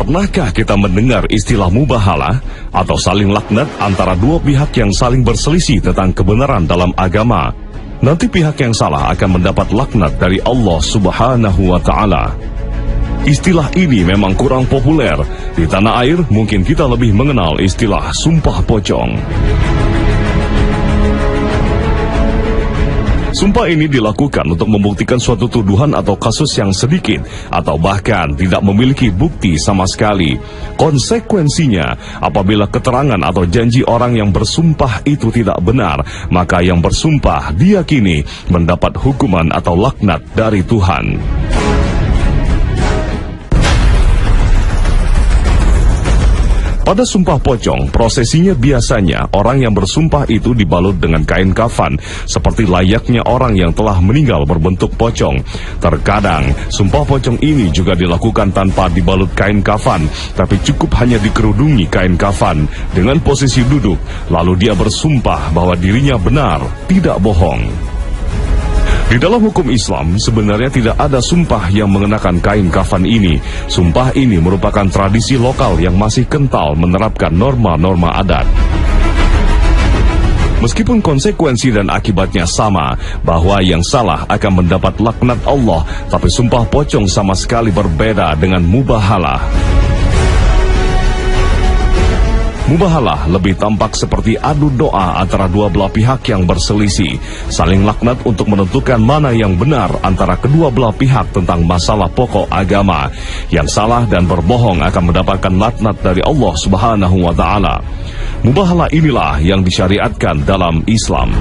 Pernahkah kita mendengar istilah mubahalah atau saling laknat antara dua pihak yang saling berselisih tentang kebenaran dalam agama? Nanti pihak yang salah akan mendapat laknat dari Allah Subhanahu wa Ta'ala. Istilah ini memang kurang populer. Di tanah air mungkin kita lebih mengenal istilah sumpah pocong. Sumpah ini dilakukan untuk membuktikan suatu tuduhan atau kasus yang sedikit atau bahkan tidak memiliki bukti sama sekali. Konsekuensinya, apabila keterangan atau janji orang yang bersumpah itu tidak benar, maka yang bersumpah diyakini mendapat hukuman atau laknat dari Tuhan. Pada sumpah pocong, prosesinya biasanya orang yang bersumpah itu dibalut dengan kain kafan, seperti layaknya orang yang telah meninggal berbentuk pocong. Terkadang, sumpah pocong ini juga dilakukan tanpa dibalut kain kafan, tapi cukup hanya dikerudungi kain kafan dengan posisi duduk, lalu dia bersumpah bahwa dirinya benar, tidak bohong. Di dalam hukum Islam, sebenarnya tidak ada sumpah yang mengenakan kain kafan ini. Sumpah ini merupakan tradisi lokal yang masih kental menerapkan norma-norma adat. Meskipun konsekuensi dan akibatnya sama, bahwa yang salah akan mendapat laknat Allah, tapi sumpah pocong sama sekali berbeda dengan mubahalah. Mubahalah lebih tampak seperti adu doa antara dua belah pihak yang berselisih, saling laknat untuk menentukan mana yang benar antara kedua belah pihak tentang masalah pokok agama. Yang salah dan berbohong akan mendapatkan laknat dari Allah Subhanahu wa Ta'ala. Mubahalah inilah yang disyariatkan dalam Islam.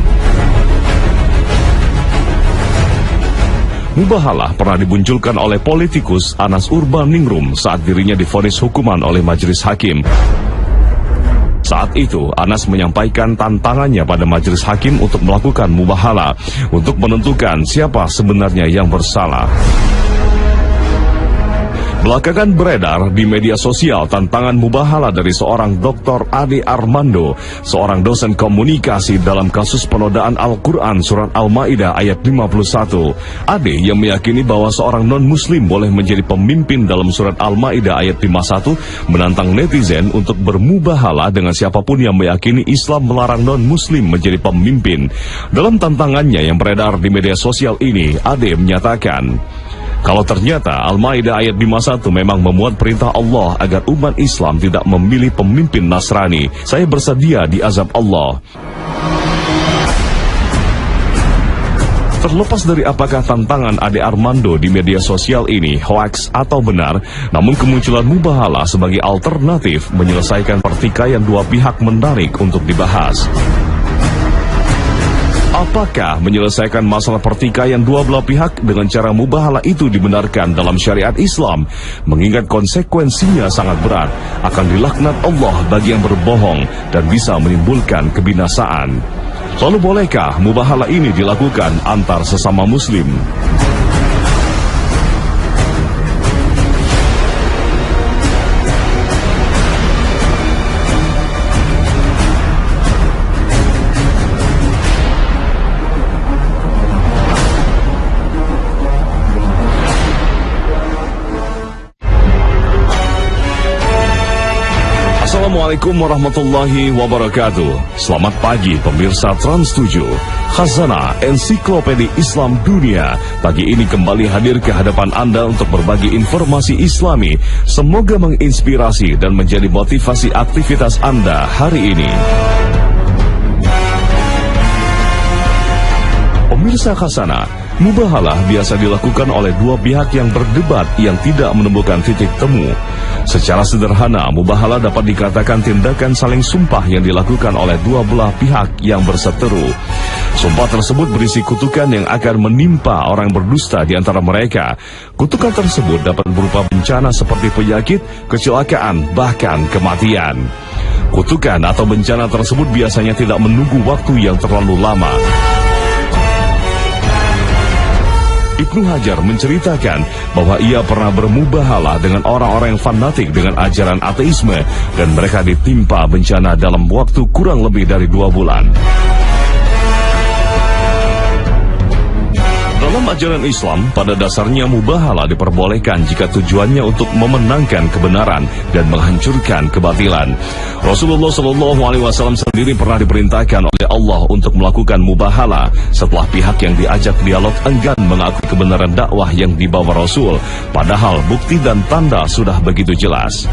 Mubahalah pernah dimunculkan oleh politikus Anas Urbaningrum saat dirinya divonis hukuman oleh majelis hakim. Saat itu, Anas menyampaikan tantangannya pada majelis hakim untuk melakukan mubahalah untuk menentukan siapa sebenarnya yang bersalah. Belakangan beredar di media sosial tantangan mubahalah dari seorang Dr. Ade Armando, seorang dosen komunikasi dalam kasus penodaan Al-Quran surat Al-Ma'idah ayat 51. Ade yang meyakini bahwa seorang non-muslim boleh menjadi pemimpin dalam surat Al-Ma'idah ayat 51 menantang netizen untuk bermubahalah dengan siapapun yang meyakini Islam melarang non-muslim menjadi pemimpin. Dalam tantangannya yang beredar di media sosial ini, Ade menyatakan, kalau ternyata Al-Ma'idah ayat 51 memang memuat perintah Allah agar umat Islam tidak memilih pemimpin Nasrani, saya bersedia diazab Allah. Terlepas dari apakah tantangan Ade Armando di media sosial ini hoaks atau benar, namun kemunculan mubahalah sebagai alternatif menyelesaikan pertikaian dua pihak menarik untuk dibahas. Apakah menyelesaikan masalah pertikaian dua belah pihak dengan cara mubahalah itu dibenarkan dalam syariat Islam? Mengingat konsekuensinya sangat berat, akan dilaknat Allah bagi yang berbohong dan bisa menimbulkan kebinasaan. Lalu bolehkah mubahalah ini dilakukan antar sesama muslim? Assalamualaikum warahmatullahi wabarakatuh. Selamat pagi pemirsa Trans 7. Khazanah Ensiklopedia Islam Dunia pagi ini kembali hadir ke hadapan Anda untuk berbagi informasi Islami. Semoga menginspirasi dan menjadi motivasi aktivitas Anda hari ini. Pemirsa Khazanah, mubahalah biasa dilakukan oleh dua pihak yang berdebat yang tidak menemukan titik temu. Secara sederhana, mubahalah dapat dikatakan tindakan saling sumpah yang dilakukan oleh dua belah pihak yang berseteru. Sumpah tersebut berisi kutukan yang akan menimpa orang berdusta di antara mereka. Kutukan tersebut dapat berupa bencana seperti penyakit, kecelakaan, bahkan kematian. Kutukan atau bencana tersebut biasanya tidak menunggu waktu yang terlalu lama. Ibnu Hajar menceritakan bahwa ia pernah bermubahalah dengan orang-orang yang fanatik dengan ajaran ateisme dan mereka ditimpa bencana dalam waktu kurang lebih dari 2 bulan. Dalam Dalam ajaran Islam, pada dasarnya mubahalah diperbolehkan jika tujuannya untuk memenangkan kebenaran dan menghancurkan kebatilan. Rasulullah SAW sendiri pernah diperintahkan oleh Allah untuk melakukan mubahalah setelah pihak yang diajak dialog enggan mengakui kebenaran dakwah yang dibawa Rasul, padahal bukti dan tanda sudah begitu jelas.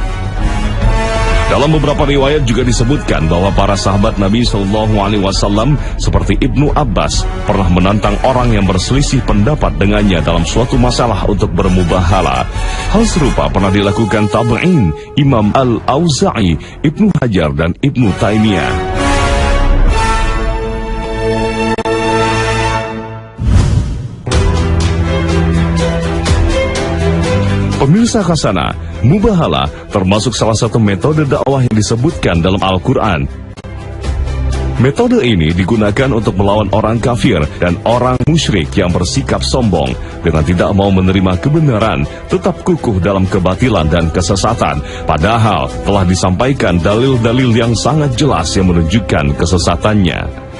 Dalam beberapa riwayat juga disebutkan bahwa para sahabat Nabi SAW seperti Ibnu Abbas pernah menantang orang yang berselisih pendapat dengannya dalam suatu masalah untuk bermubahalah. Hal serupa pernah dilakukan tabi'in, Imam Al-Auza'i, Ibnu Hajar dan Ibnu Taimiyah. Pemirsa Khazanah, mubahalah termasuk salah satu metode dakwah yang disebutkan dalam Al-Quran. Metode ini digunakan untuk melawan orang kafir dan orang musyrik yang bersikap sombong dengan tidak mau menerima kebenaran, tetap kukuh dalam kebatilan dan kesesatan, padahal telah disampaikan dalil-dalil yang sangat jelas yang menunjukkan kesesatannya.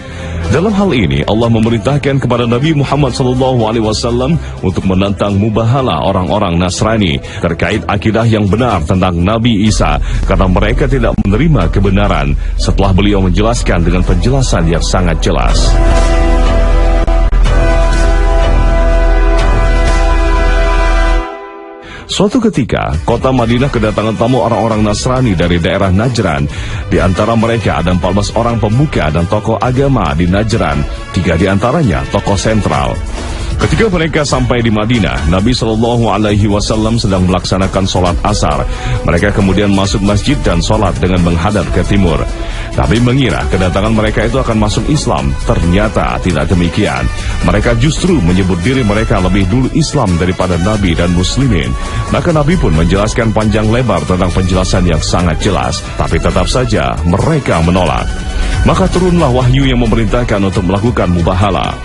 Dalam hal ini, Allah memerintahkan kepada Nabi Muhammad SAW untuk menantang mubahalah orang-orang Nasrani terkait akidah yang benar tentang Nabi Isa, karena mereka tidak menerima kebenaran, setelah beliau menjelaskan dengan penjelasan yang sangat jelas. Suatu ketika, kota Madinah kedatangan tamu orang-orang Nasrani dari daerah Najran. Di antara mereka ada 14 orang pemuka dan tokoh agama di Najran, 3 di antaranya tokoh sentral. Ketika mereka sampai di Madinah, Nabi SAW sedang melaksanakan sholat asar. Mereka kemudian masuk masjid dan sholat dengan menghadap ke timur. Nabi mengira kedatangan mereka itu akan masuk Islam. Ternyata tidak demikian. Mereka justru menyebut diri mereka lebih dulu Islam daripada Nabi dan Muslimin. Maka Nabi pun menjelaskan panjang lebar tentang penjelasan yang sangat jelas. Tapi tetap saja mereka menolak. Maka turunlah wahyu yang memerintahkan untuk melakukan mubahalah.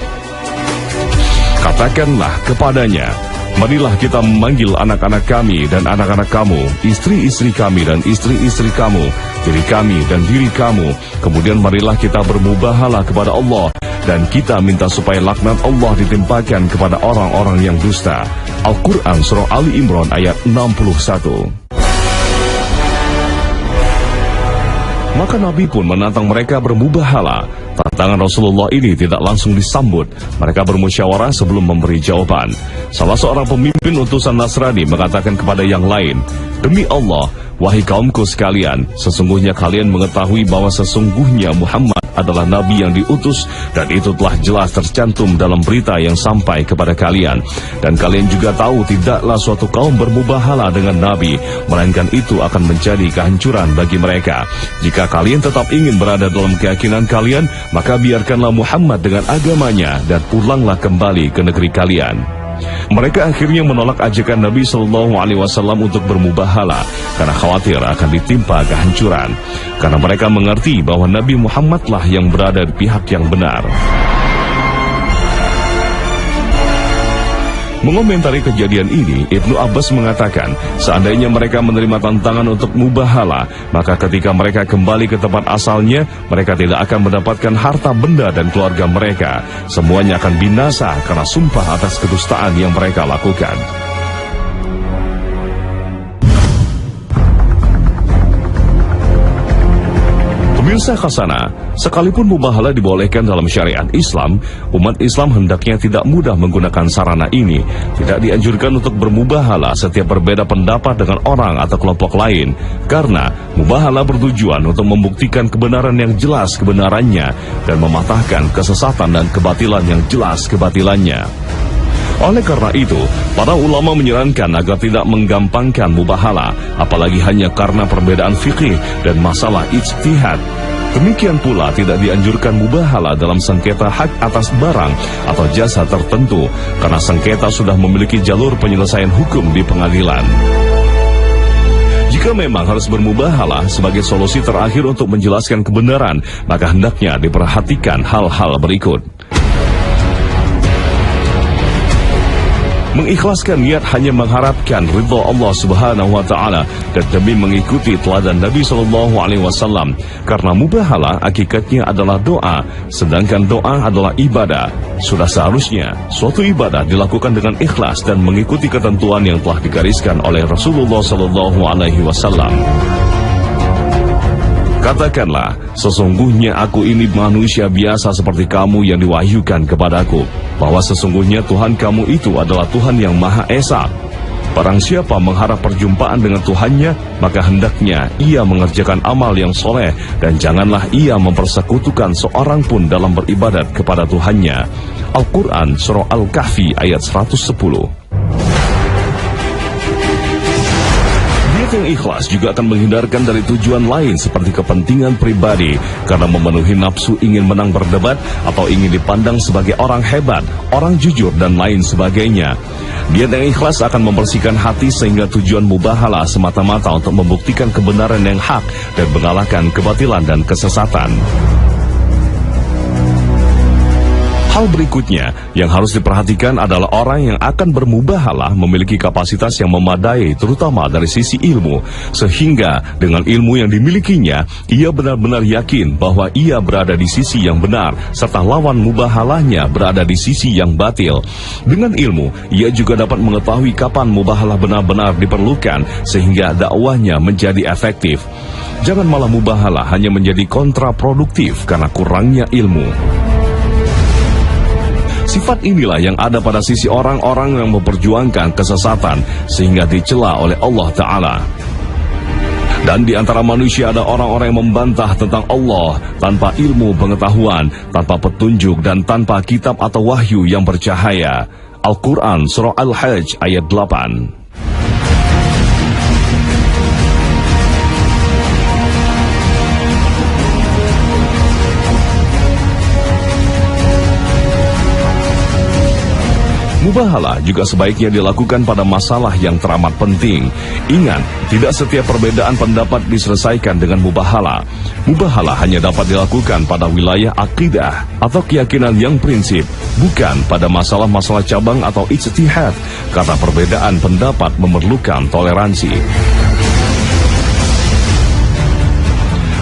Katakanlah kepadanya, marilah kita memanggil anak-anak kami dan anak-anak kamu, istri-istri kami dan istri-istri kamu, diri kami dan diri kamu. Kemudian marilah kita bermubahalah kepada Allah, dan kita minta supaya laknat Allah ditimpakan kepada orang-orang yang dusta. Al-Quran Surah Ali Imran ayat 61. Maka Nabi pun menantang mereka bermubahalah. Tantangan Rasulullah ini tidak langsung disambut. Mereka bermusyawarah sebelum memberi jawaban. Salah seorang pemimpin utusan Nasrani mengatakan kepada yang lain, "Demi Allah, wahai kaumku sekalian, sesungguhnya kalian mengetahui bahwa sesungguhnya Muhammad adalah Nabi yang diutus, dan itu telah jelas tercantum dalam berita yang sampai kepada kalian. Dan kalian juga tahu tidaklah suatu kaum bermubahalah dengan Nabi, melainkan itu akan menjadi kehancuran bagi mereka. Jika kalian tetap ingin berada dalam keyakinan kalian, maka biarkanlah Muhammad dengan agamanya dan pulanglah kembali ke negeri kalian." Mereka akhirnya menolak ajakan Nabi SAW untuk bermubahalah karena khawatir akan ditimpa kehancuran. Karena mereka mengerti bahwa Nabi Muhammadlah yang berada di pihak yang benar. Mengomentari kejadian ini, Ibnu Abbas mengatakan, seandainya mereka menerima tantangan untuk mubahalah, maka ketika mereka kembali ke tempat asalnya, mereka tidak akan mendapatkan harta benda dan keluarga mereka. Semuanya akan binasa karena sumpah atas kedustaan yang mereka lakukan. Pemirsa Khazanah, sekalipun mubahalah dibolehkan dalam syariat Islam, umat Islam hendaknya tidak mudah menggunakan sarana ini. Tidak dianjurkan untuk bermubahalah setiap berbeda pendapat dengan orang atau kelompok lain, karena mubahalah bertujuan untuk membuktikan kebenaran yang jelas kebenarannya dan mematahkan kesesatan dan kebatilan yang jelas kebatilannya. Oleh karena itu, para ulama menyarankan agar tidak menggampangkan mubahalah, apalagi hanya karena perbedaan fikih dan masalah ijtihad. Demikian pula tidak dianjurkan mubahalah dalam sengketa hak atas barang atau jasa tertentu, karena sengketa sudah memiliki jalur penyelesaian hukum di pengadilan. Jika memang harus bermubahalah sebagai solusi terakhir untuk menjelaskan kebenaran, maka hendaknya diperhatikan hal-hal berikut. Mengikhlaskan niat hanya mengharapkan ridha Allah Subhanahu wa taala dan demi mengikuti teladan Nabi sallallahu alaihi wasallam. Karena mubahalah hakikatnya adalah doa, sedangkan doa adalah ibadah. Sudah seharusnya suatu ibadah dilakukan dengan ikhlas dan mengikuti ketentuan yang telah digariskan oleh Rasulullah sallallahu alaihi wasallam. Katakanlah, sesungguhnya aku ini manusia biasa seperti kamu yang diwahyukan kepadaku, bahwa sesungguhnya Tuhan kamu itu adalah Tuhan yang Maha Esa. Barang siapa mengharap perjumpaan dengan Tuhannya, maka hendaknya ia mengerjakan amal yang soleh, dan janganlah ia mempersekutukan seorang pun dalam beribadat kepada Tuhannya. Al-Quran Surah Al-Kahfi ayat 110. Yang ikhlas juga akan menghindarkan dari tujuan lain seperti kepentingan pribadi karena memenuhi nafsu ingin menang berdebat atau ingin dipandang sebagai orang hebat, orang jujur dan lain sebagainya. Niat yang ikhlas akan membersihkan hati sehingga tujuan mubahalah semata-mata untuk membuktikan kebenaran yang hak dan mengalahkan kebatilan dan kesesatan. Hal berikutnya yang harus diperhatikan adalah orang yang akan bermubahalah memiliki kapasitas yang memadai terutama dari sisi ilmu, sehingga dengan ilmu yang dimilikinya ia benar-benar yakin bahwa ia berada di sisi yang benar serta lawan mubahalahnya berada di sisi yang batil. Dengan ilmu ia juga dapat mengetahui kapan mubahalah benar-benar diperlukan sehingga dakwahnya menjadi efektif. Jangan malah mubahalah hanya menjadi kontraproduktif karena kurangnya ilmu. Sifat inilah yang ada pada sisi orang-orang yang memperjuangkan kesesatan sehingga dicela oleh Allah Ta'ala. Dan di antara manusia ada orang-orang yang membantah tentang Allah tanpa ilmu pengetahuan, tanpa petunjuk dan tanpa kitab atau wahyu yang bercahaya. Al-Quran Surah Al-Hajj ayat 8. Mubahalah juga sebaiknya dilakukan pada masalah yang teramat penting. Ingat, tidak setiap perbedaan pendapat diselesaikan dengan mubahalah. Mubahalah hanya dapat dilakukan pada wilayah akidah atau keyakinan yang prinsip, bukan pada masalah-masalah cabang atau ijtihad, karena perbedaan pendapat memerlukan toleransi.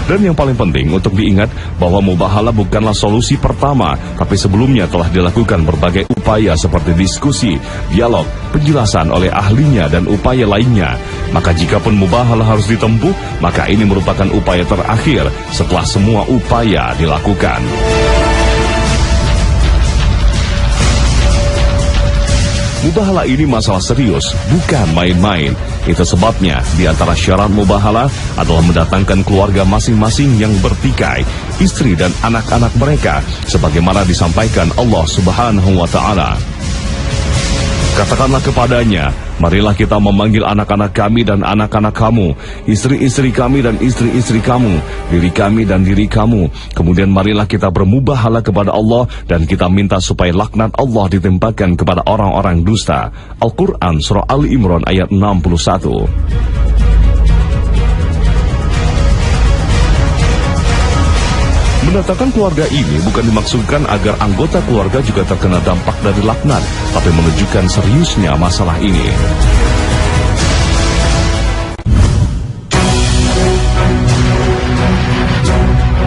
Dan yang paling penting untuk diingat bahwa mubahalah bukanlah solusi pertama, tapi sebelumnya telah dilakukan berbagai upaya seperti diskusi, dialog, penjelasan oleh ahlinya dan upaya lainnya. Maka jikapun mubahalah harus ditempuh, maka ini merupakan upaya terakhir setelah semua upaya dilakukan. Mubahalah ini masalah serius, bukan main-main. Itu sebabnya di antara syarat mubahalah adalah mendatangkan keluarga masing-masing yang bertikai, istri dan anak-anak mereka, sebagaimana disampaikan Allah Subhanahu wa Ta'ala. Katakanlah kepadanya, marilah kita memanggil anak-anak kami dan anak-anak kamu, istri-istri kami dan istri-istri kamu, diri kami dan diri kamu. Kemudian marilah kita bermubahalah kepada Allah dan kita minta supaya laknat Allah ditimpakan kepada orang-orang dusta. Al-Quran Surah Ali Imran ayat 61. Mendatangkan keluarga ini bukan dimaksudkan agar anggota keluarga juga terkena dampak dari laknat, tapi menunjukkan seriusnya masalah ini.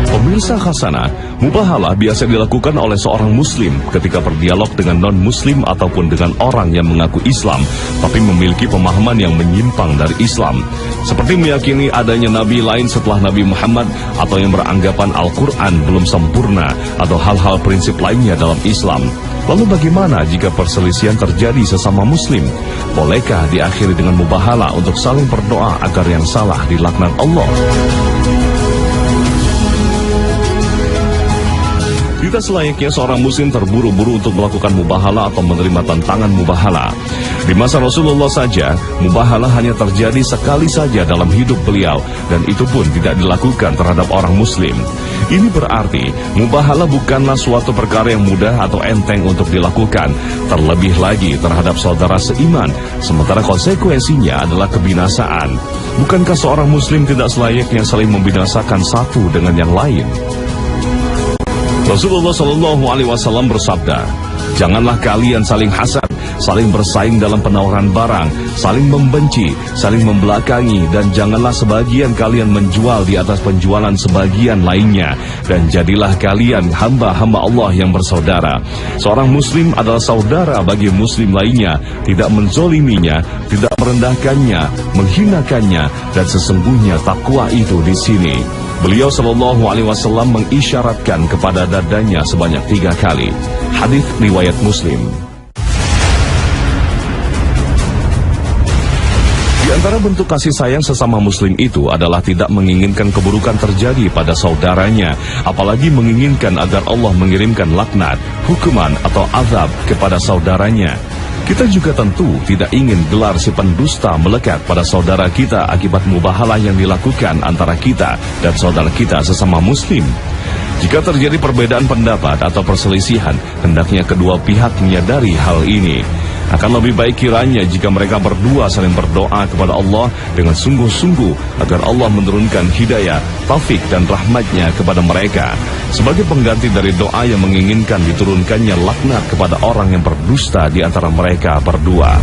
Pemirsa Khasanah, mubahalah biasa dilakukan oleh seorang muslim ketika berdialog dengan non-muslim ataupun dengan orang yang mengaku Islam, tapi memiliki pemahaman yang menyimpang dari Islam. Seperti meyakini adanya nabi lain setelah Nabi Muhammad, atau yang beranggapan Al-Quran belum sempurna, atau hal-hal prinsip lainnya dalam Islam. Lalu bagaimana jika perselisihan terjadi sesama muslim? Bolehkah diakhiri dengan mubahalah untuk saling berdoa agar yang salah dilaknat Allah? Tidak selayaknya seorang muslim terburu-buru untuk melakukan mubahalah atau menerima tantangan mubahalah. Di masa Rasulullah saja, mubahalah hanya terjadi sekali saja dalam hidup beliau, dan itu pun tidak dilakukan terhadap orang muslim. Ini berarti, mubahalah bukanlah suatu perkara yang mudah atau enteng untuk dilakukan, terlebih lagi terhadap saudara seiman, sementara konsekuensinya adalah kebinasaan. Bukankah seorang muslim tidak selayaknya saling membinasakan satu dengan yang lain? Rasulullah Shallallahu Alaihi Wasallam bersabda, janganlah kalian saling hasad, saling bersaing dalam penawaran barang, saling membenci, saling membelakangi, dan janganlah sebagian kalian menjual di atas penjualan sebagian lainnya, dan jadilah kalian hamba-hamba Allah yang bersaudara. Seorang muslim adalah saudara bagi muslim lainnya, tidak menzoliminya, tidak merendahkannya, menghinakannya, dan sesungguhnya takwa itu di sini. Beliau sallallahu alaihi wasallam mengisyaratkan kepada dadanya sebanyak 3 kali. Hadis riwayat Muslim. Di antara bentuk kasih sayang sesama muslim itu adalah tidak menginginkan keburukan terjadi pada saudaranya, apalagi menginginkan agar Allah mengirimkan laknat, hukuman atau azab kepada saudaranya. Kita juga tentu tidak ingin gelar si pendusta melekat pada saudara kita akibat mubahalah yang dilakukan antara kita dan saudara kita sesama muslim. Jika terjadi perbedaan pendapat atau perselisihan, hendaknya kedua pihak menyadari hal ini. Akan lebih baik kiranya jika mereka berdua saling berdoa kepada Allah dengan sungguh-sungguh agar Allah menurunkan hidayah, taufik dan rahmatnya kepada mereka, sebagai pengganti dari doa yang menginginkan diturunkannya laknat kepada orang yang berdusta di antara mereka berdua.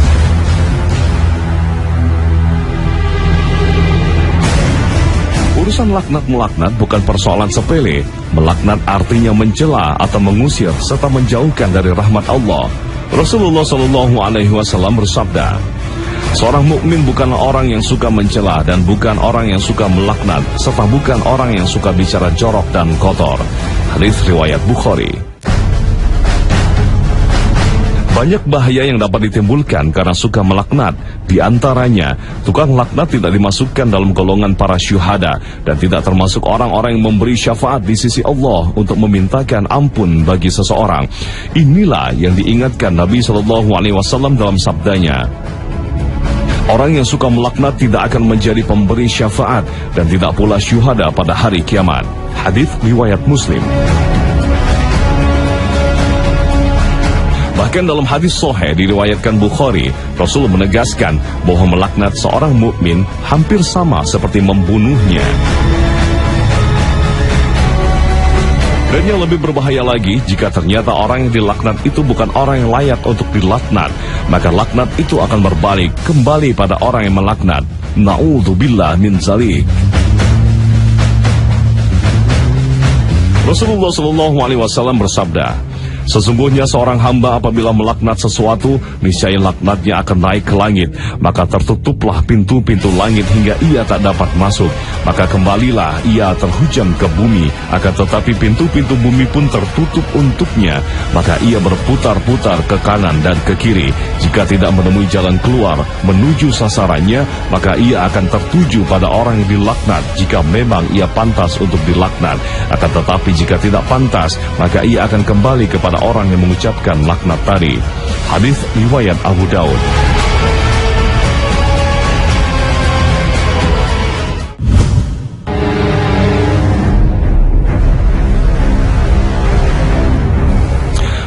Urusan laknat-melaknat bukan persoalan sepele. Melaknat artinya mencela atau mengusir serta menjauhkan dari rahmat Allah. Rasulullah Shallallahu Alaihi Wasallam bersabda, seorang mukmin bukanlah orang yang suka mencela dan bukan orang yang suka melaknat serta bukan orang yang suka bicara jorok dan kotor. Hadis riwayat Bukhari. Banyak bahaya yang dapat ditimbulkan karena suka melaknat. Di antaranya, tukang laknat tidak dimasukkan dalam golongan para syuhada dan tidak termasuk orang-orang yang memberi syafaat di sisi Allah untuk memintakan ampun bagi seseorang. Inilah yang diingatkan Nabi SAW dalam sabdanya. Orang yang suka melaknat tidak akan menjadi pemberi syafaat dan tidak pula syuhada pada hari kiamat. Hadis riwayat Muslim. Bahkan dalam hadis sahih diriwayatkan Bukhari, Rasul menegaskan bahwa melaknat seorang mukmin hampir sama seperti membunuhnya. Dan yang lebih berbahaya lagi, jika ternyata orang yang dilaknat itu bukan orang yang layak untuk dilaknat, maka laknat itu akan berbalik kembali pada orang yang melaknat. Na'udzubillah min dzalik. Rasulullah SAW bersabda, sesungguhnya seorang hamba apabila melaknat sesuatu, niscaya laknatnya akan naik ke langit, maka tertutuplah pintu-pintu langit hingga ia tak dapat masuk. Maka kembalilah ia terhujam ke bumi, akan tetapi pintu-pintu bumi pun tertutup untuknya. Maka ia berputar-putar ke kanan dan ke kiri. Jika tidak menemui jalan keluar menuju sasarannya, maka ia akan tertuju pada orang yang dilaknat jika memang ia pantas untuk dilaknat. Akan tetapi jika tidak pantas, maka ia akan kembali kepada orang yang mengucapkan laknat tadi. Hadis riwayat Abu Daud.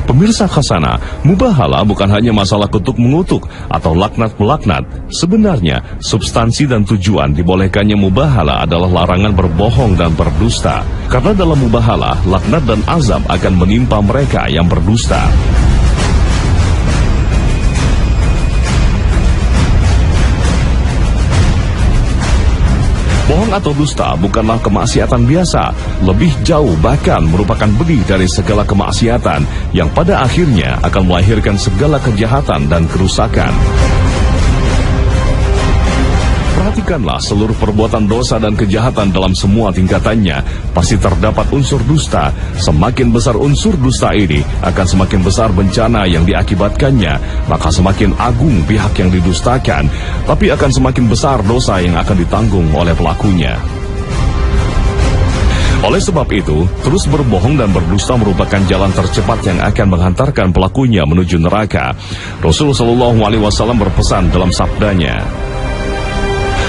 Pemirsa Khasana, mubahalah bukan hanya masalah kutuk-mengutuk atau laknat-melaknat. Sebenarnya, substansi dan tujuan dibolehkannya mubahalah adalah larangan berbohong dan berdusta. Karena dalam mubahalah, laknat dan azab akan menimpa mereka yang berdusta. Bohong atau dusta bukanlah kemaksiatan biasa, lebih jauh bahkan merupakan benih dari segala kemaksiatan yang pada akhirnya akan melahirkan segala kejahatan dan kerusakan. Perhatikanlah seluruh perbuatan dosa dan kejahatan dalam semua tingkatannya, pasti terdapat unsur dusta. Semakin besar unsur dusta ini, akan semakin besar bencana yang diakibatkannya, maka semakin agung pihak yang didustakan, tapi akan semakin besar dosa yang akan ditanggung oleh pelakunya. Oleh sebab itu, terus berbohong dan berdusta merupakan jalan tercepat yang akan menghantarkan pelakunya menuju neraka. Rasulullah SAW berpesan dalam sabdanya,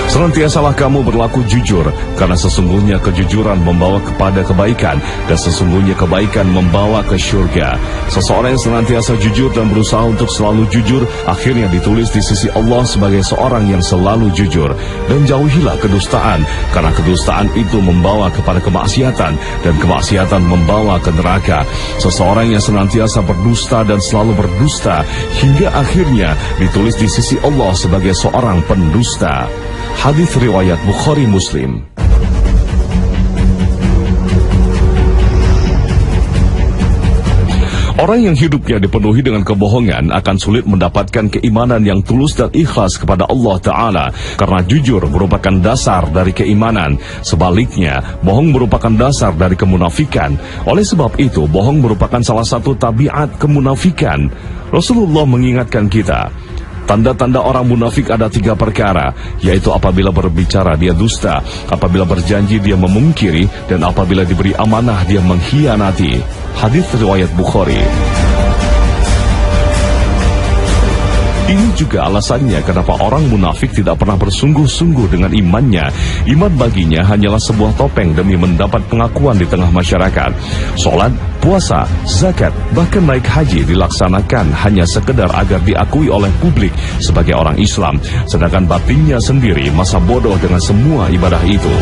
Senantiasalah kamu berlaku jujur, karena sesungguhnya kejujuran membawa kepada kebaikan, dan sesungguhnya kebaikan membawa ke syurga. Seseorang yang senantiasa jujur dan berusaha untuk selalu jujur, akhirnya ditulis di sisi Allah sebagai seorang yang selalu jujur. Dan jauhilah kedustaan, karena kedustaan itu membawa kepada kemaksiatan, dan kemaksiatan membawa ke neraka. Seseorang yang senantiasa berdusta dan selalu berdusta, hingga akhirnya ditulis di sisi Allah sebagai seorang pendusta. Hadis riwayat Bukhari Muslim. Orang yang hidupnya dipenuhi dengan kebohongan akan sulit mendapatkan keimanan yang tulus dan ikhlas kepada Allah Ta'ala, karena jujur merupakan dasar dari keimanan. Sebaliknya, bohong merupakan dasar dari kemunafikan. Oleh sebab itu, bohong merupakan salah satu tabiat kemunafikan. Rasulullah mengingatkan kita, tanda-tanda orang munafik ada 3 perkara, yaitu apabila berbicara dia dusta, apabila berjanji dia memungkiri, dan apabila diberi amanah dia mengkhianati. Hadis riwayat Bukhari. Ini juga alasannya kenapa orang munafik tidak pernah bersungguh-sungguh dengan imannya. Iman baginya hanyalah sebuah topeng demi mendapat pengakuan di tengah masyarakat. Salat, puasa, zakat, bahkan naik haji dilaksanakan hanya sekedar agar diakui oleh publik sebagai orang Islam, sedangkan batinnya sendiri masa bodoh dengan semua ibadah itu.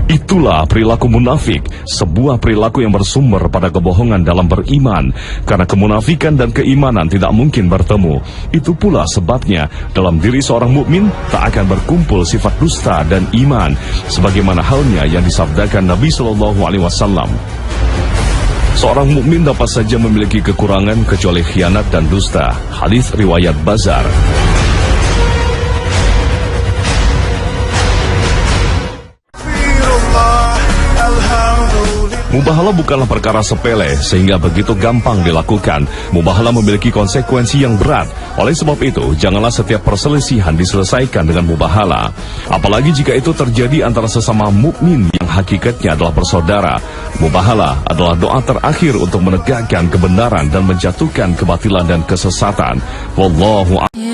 Itulah perilaku munafik, sebuah perilaku yang bersumber pada kebohongan dalam beriman. Karena kemunafikan dan keimanan tidak mungkin bertemu. Itu pula sebabnya dalam diri seorang mukmin tak akan berkumpul sifat dusta dan iman, sebagaimana halnya yang disabdakan Nabi SAW. Seorang mukmin dapat saja memiliki kekurangan kecuali khianat dan dusta. Hadis riwayat Bazar. Mubahalah bukanlah perkara sepele sehingga begitu gampang dilakukan. Mubahalah memiliki konsekuensi yang berat. Oleh sebab itu, janganlah setiap perselisihan diselesaikan dengan mubahalah. Apalagi jika itu terjadi antara sesama mukmin yang hakikatnya adalah bersaudara. Mubahalah adalah doa terakhir untuk menegakkan kebenaran dan menjatuhkan kebatilan dan kesesatan. Wallahu a'lam.